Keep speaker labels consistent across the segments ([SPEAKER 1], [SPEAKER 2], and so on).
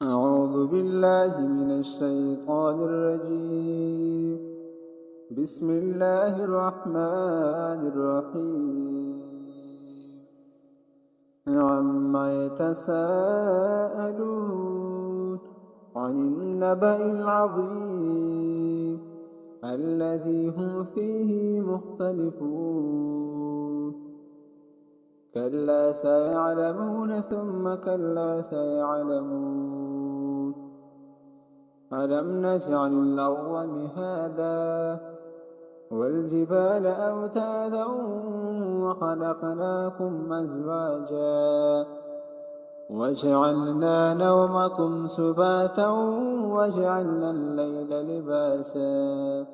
[SPEAKER 1] أعوذ بالله من الشيطان الرجيم. بسم الله الرحمن الرحيم. عما يتساءلون عن النبأ العظيم الذي هم فيه مختلفون. كلا سيعلمون ثم كلا سيعلمون. ألم نجعل الأرض مهادا والجبال أوتادا وخلقناكم أزواجا وجعلنا نومكم سباتا وجعلنا الليل لباسا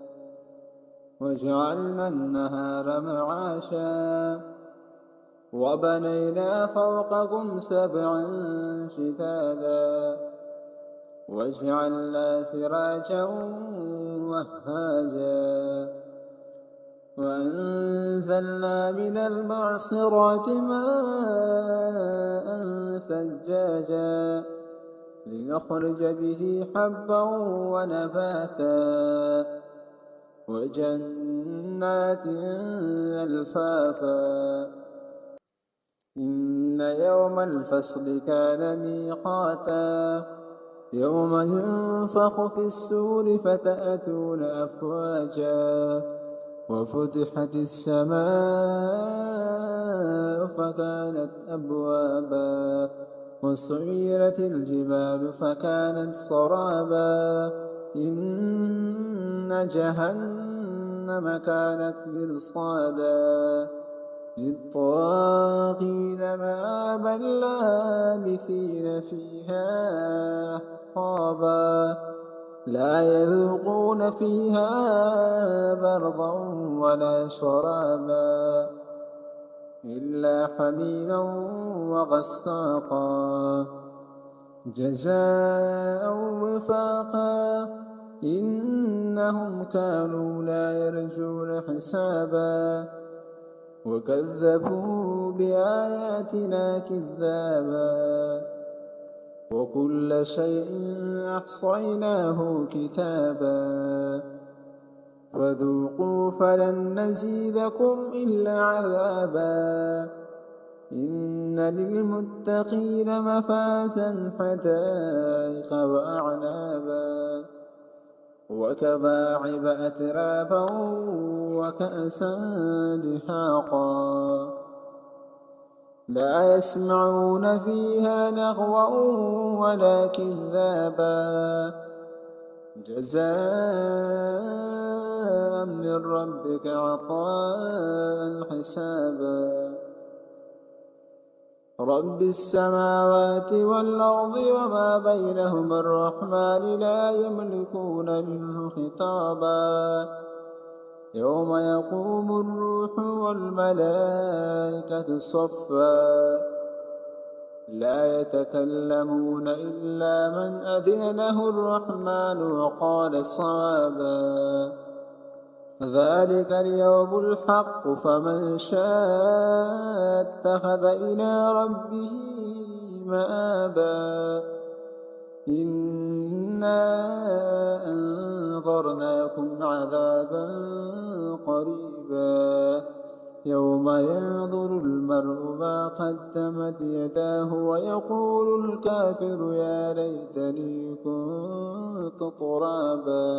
[SPEAKER 1] وجعلنا النهار معاشا وبنينا فوقكم سبعا شدادا وجعلنا سراجا وهاجا وأنزلنا من المعصرات ماء ثجاجا لنخرج به حبا ونباتا وجنات ألفافا. إن يوم الفصل كان ميقاتا يوم ينفخ في السور فتأتون أفواجا وفتحت السماء فكانت أبوابا وسيرت الجبال فكانت سرابا إن جهنم كانت مرصادا للطاغين مآبا لابثين فيها أحقابا لا يذوقون فيها بردا ولا شرابا إلا حميما وغساقا جزاء وفاقا. إنهم كانوا لا يرجون حسابا وكذبوا بآياتنا كذابا وكل شيء أحصيناه كتابا فذوقوا فلن نزيدكم إلا عذابا. إن للمتقين مفازا حدائق وأعنابا وكواعب أترابا وكأسا دهاقا لا يسمعون فيها لغوا ولا كذابا جزاء من ربك عطاء حسابا. رب السماوات والأرض وما بينهما الرحمن لا يملكون منه خطابا يوم يقوم الروح والملائكة صفا لا يتكلمون إلا من أذن له الرحمن وقال صوابا. ذلك اليوم الحق فمن شاء اتخذ إلى ربه مآبا. إنا أنذرناكم عذابا قريبا يوم ينظر المرء ما قدمت يداه ويقول الكافر يا ليتني كنت ترابا.